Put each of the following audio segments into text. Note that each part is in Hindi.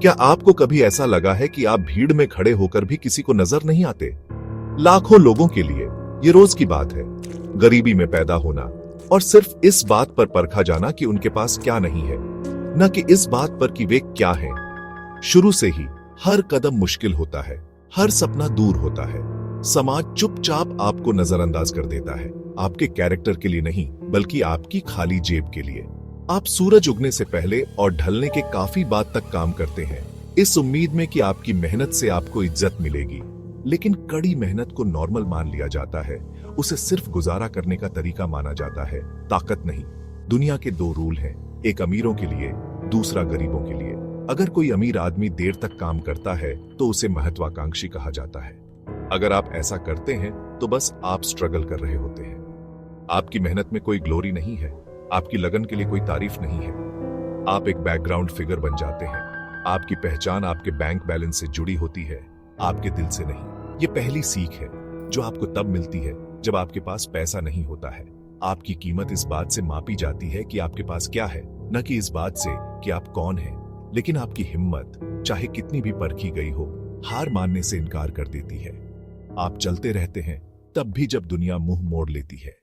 क्या आपको कभी ऐसा लगा है कि आप भीड़ में खड़े होकर भी किसी को नजर नहीं आते? लाखों लोगों के लिए ये रोज की बात है, गरीबी में पैदा होना और सिर्फ इस बात पर परखा जाना कि उनके पास क्या नहीं है, न कि इस बात पर कि वे क्या हैं। शुरू से ही हर कदम मुश्किल होता है, हर सपना दूर होता है। समाज चुपचाप आपको नजरअंदाज कर देता है, आपके कैरेक्टर के लिए नहीं बल्कि आपकी खाली जेब के लिए। आप सूरज उगने से पहले और ढलने के काफी बाद तक काम करते हैं, इस उम्मीद में कि आपकी मेहनत से आपको इज्जत मिलेगी। लेकिन कड़ी मेहनत को नॉर्मल मान लिया जाता है, उसे सिर्फ गुजारा करने का तरीका माना जाता है, ताकत नहीं। दुनिया के दो रूल हैं, एक अमीरों के लिए, दूसरा गरीबों के लिए। अगर कोई अमीर आदमी देर तक काम करता है तो उसे महत्वाकांक्षी कहा जाता है। अगर आप ऐसा करते हैं तो बस आप स्ट्रगल कर रहे होते हैं। आपकी मेहनत में कोई ग्लोरी नहीं है, आपकी लगन के लिए कोई तारीफ नहीं है। आप एक बैकग्राउंड फिगर बन जाते हैं। आपकी पहचान आपके बैंक बैलेंस से जुड़ी होती है, आपके दिल से नहीं। ये पहली सीख है जो आपको तब मिलती है जब आपके पास पैसा नहीं होता है। आपकी कीमत इस बात से मापी जाती है कि आपके पास क्या है, न कि इस बात से कि आप कौन हैं। लेकिन आपकी हिम्मत चाहे कितनी भी परखी गई हो, हार मानने से इनकार कर देती है। आप चलते रहते हैं तब भी जब दुनिया मुंह मोड़ लेती है।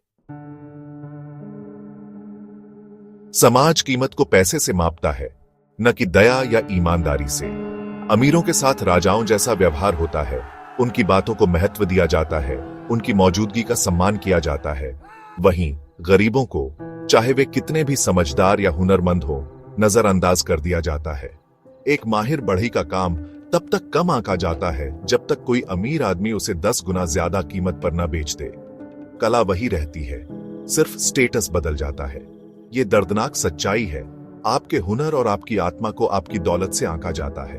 समाज कीमत को पैसे से मापता है, न कि दया या ईमानदारी से। अमीरों के साथ राजाओं जैसा व्यवहार होता है, उनकी बातों को महत्व दिया जाता है, उनकी मौजूदगी का सम्मान किया जाता है। वहीं गरीबों को, चाहे वे कितने भी समझदार या हुनरमंद हो, नजरअंदाज कर दिया जाता है। एक माहिर बढ़ई का काम तब तक कम आंका जाता है जब तक कोई अमीर आदमी उसे 10 गुना ज्यादा कीमत पर न बेच दे। कला वही रहती है, सिर्फ स्टेटस बदल जाता है। ये दर्दनाक सच्चाई है। आपके हुनर और आपकी आत्मा को आपकी दौलत से आंका जाता है।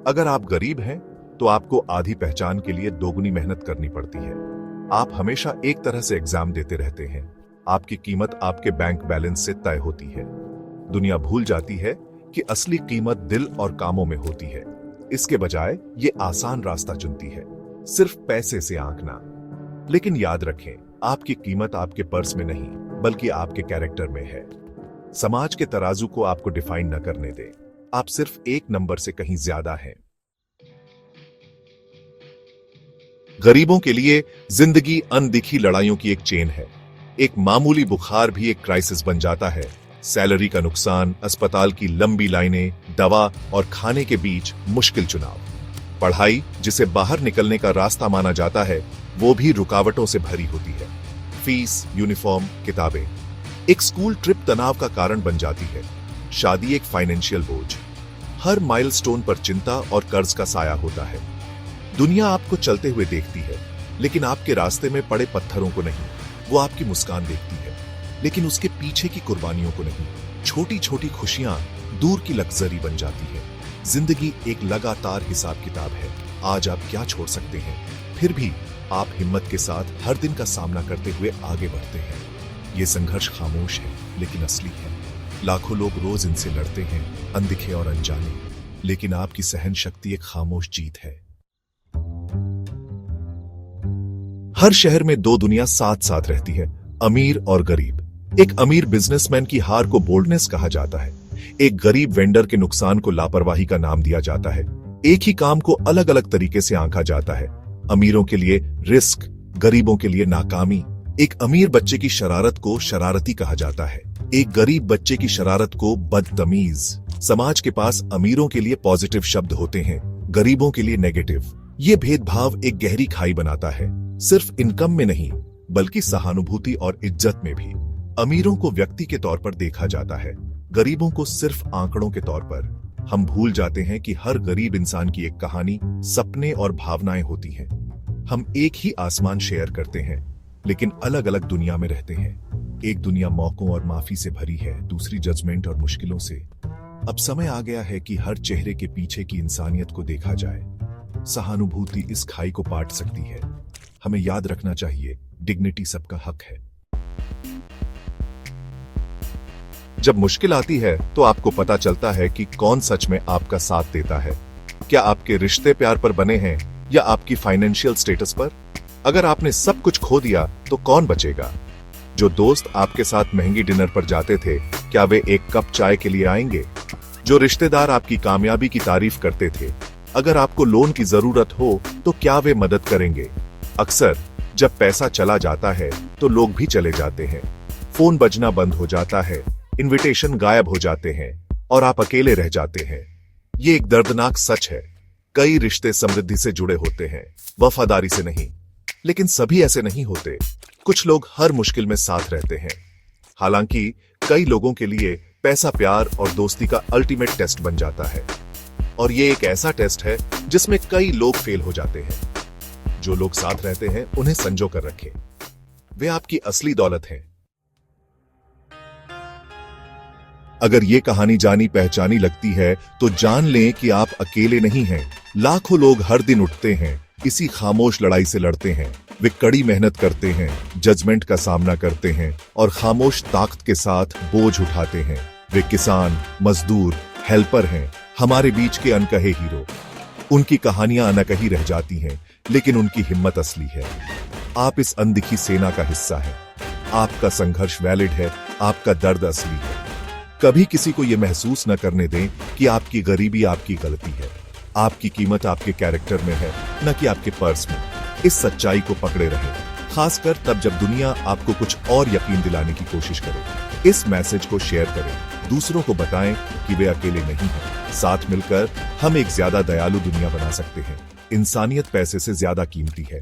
अगर आप गरीब हैं तो आपको आधी पहचान के लिए दोगुनी मेहनत करनी पड़ती है। आप हमेशा एक तरह से एग्जाम देते रहते हैं। आपकी कीमत आपके बैंक बैलेंस से तय होती है। दुनिया भूल जाती है कि असली कीमत दिल और कामों में होती है। इसके बजाय ये आसान रास्ता चुनती है, सिर्फ पैसे से आंकना। लेकिन याद रखें, आपकी कीमत आपके पर्स में नहीं बल्कि आपके कैरेक्टर में है। समाज के तराजू को आपको डिफाइन न करने दें। आप सिर्फ एक नंबर से कहीं ज्यादा हैं। गरीबों के लिए जिंदगी अनदिखी लड़ाइयों की एक चेन है। एक मामूली बुखार भी एक क्राइसिस बन जाता है। सैलरी का नुकसान, अस्पताल की लंबी लाइनें, दवा और खाने के बीच मुश्किल चुनाव। पढ़ाई, जिसे बाहर निकलने का रास्ता माना जाता है, वो भी रुकावटों से भरी होती है। फीस, यूनिफॉर्म, किताबें। एक स्कूल ट्रिप तनाव का कारण बन जाती है। शादी एक फाइनेंशियल बोझ। हर माइलस्टोन पर चिंता और कर्ज का साया होता है। दुनिया आपको चलते हुए देखती है, लेकिन आपके रास्ते में पड़े पत्थरों को नहीं। वो आपकी मुस्कान देखती है, लेकिन उसके पीछे की कुर्बानियों को नहीं। छोटी छोटी खुशियां दूर की लग्जरी बन जाती है। जिंदगी एक लगातार हिसाब किताब है। आज आप क्या छोड़ सकते हैं, फिर भी आप हिम्मत के साथ हर दिन का सामना करते हुए आगे बढ़ते हैं। ये संघर्ष खामोश है लेकिन असली है। लाखों लोग रोज इनसे लड़ते हैं, अनदिखे और अनजाने, लेकिन आपकी सहन शक्ति एक खामोश जीत है। हर शहर में दो दुनिया साथ साथ रहती है, अमीर और गरीब। एक अमीर बिजनेसमैन की हार को बोल्डनेस कहा जाता है, एक गरीब वेंडर के नुकसान को लापरवाही का नाम दिया जाता है। एक ही काम को अलग अलग तरीके से आंका जाता है। अमीरों के लिए रिस्क, गरीबों के लिए नाकामी। एक अमीर बच्चे की शरारत को शरारती कहा जाता है, एक गरीब बच्चे की शरारत को बदतमीज। समाज के पास अमीरों के लिए पॉजिटिव शब्द होते हैं, गरीबों के लिए नेगेटिव। ये भेदभाव एक गहरी खाई बनाता है, सिर्फ इनकम में नहीं बल्कि सहानुभूति और इज्जत में भी। अमीरों को व्यक्ति के तौर पर देखा जाता है, गरीबों को सिर्फ आंकड़ों के तौर पर। हम भूल जाते हैं कि हर गरीब इंसान की एक कहानी, सपने और भावनाएं होती हैं। हम एक ही आसमान शेयर करते हैं लेकिन अलग अलग दुनिया में रहते हैं। एक दुनिया मौकों और माफी से भरी है, दूसरी जजमेंट और मुश्किलों से। अब समय आ गया है कि हर चेहरे के पीछे की इंसानियत को देखा जाए। सहानुभूति इस खाई को पाट सकती है। हमें याद रखना चाहिए, डिग्निटी सबका हक है। जब मुश्किल आती है तो आपको पता चलता है कि कौन सच में आपका साथ देता है। क्या आपके रिश्ते प्यार पर बने हैं या आपकी फाइनेंशियल स्टेटस पर? अगर आपने सब कुछ खो दिया तो कौन बचेगा? जो दोस्त आपके साथ महंगी डिनर पर जाते थे, क्या वे एक कप चाय के लिए आएंगे? जो रिश्तेदार आपकी कामयाबी की तारीफ करते थे, अगर आपको लोन की जरूरत हो तो क्या वे मदद करेंगे? अक्सर जब पैसा चला जाता है तो लोग भी चले जाते हैं, फोन बजना बंद हो जाता है, इनविटेशन गायब हो जाते हैं और आप अकेले रह जाते हैं। ये एक दर्दनाक सच है। कई रिश्ते समृद्धि से जुड़े होते हैं, वफादारी से नहीं। लेकिन सभी ऐसे नहीं होते। कुछ लोग हर मुश्किल में साथ रहते हैं। हालांकि कई लोगों के लिए पैसा प्यार और दोस्ती का अल्टीमेट टेस्ट बन जाता है, और ये एक ऐसा टेस्ट है जिसमें कई लोग फेल हो जाते हैं। जो लोग साथ रहते हैं उन्हें संजो कर रखें, वे आपकी असली दौलत हैं। अगर ये कहानी जानी पहचानी लगती है तो जान लें कि आप अकेले नहीं हैं। लाखों लोग हर दिन उठते हैं, इसी खामोश लड़ाई से लड़ते हैं। वे कड़ी मेहनत करते हैं, जजमेंट का सामना करते हैं और खामोश ताकत के साथ बोझ उठाते हैं। वे किसान, मजदूर, हेल्पर हैं, हमारे बीच के अनकहे हीरो। उनकी कहानियां अनकही रह जाती हैं, लेकिन उनकी हिम्मत असली है। आप इस अनदिखी सेना का हिस्सा हैं। आपका संघर्ष वैलिड है, आपका दर्द असली है। कभी किसी को यह महसूस न करने दें कि आपकी गरीबी आपकी गलती है। आपकी कीमत आपके कैरेक्टर में है, न कि आपके पर्स में। इस सच्चाई को पकड़े रहें, खासकर तब जब दुनिया आपको कुछ और यकीन दिलाने की कोशिश करे। इस मैसेज को शेयर करें, दूसरों को बताएं कि वे अकेले नहीं हैं। साथ मिलकर हम एक ज्यादा दयालु दुनिया बना सकते हैं। इंसानियत पैसे से ज्यादा कीमती है।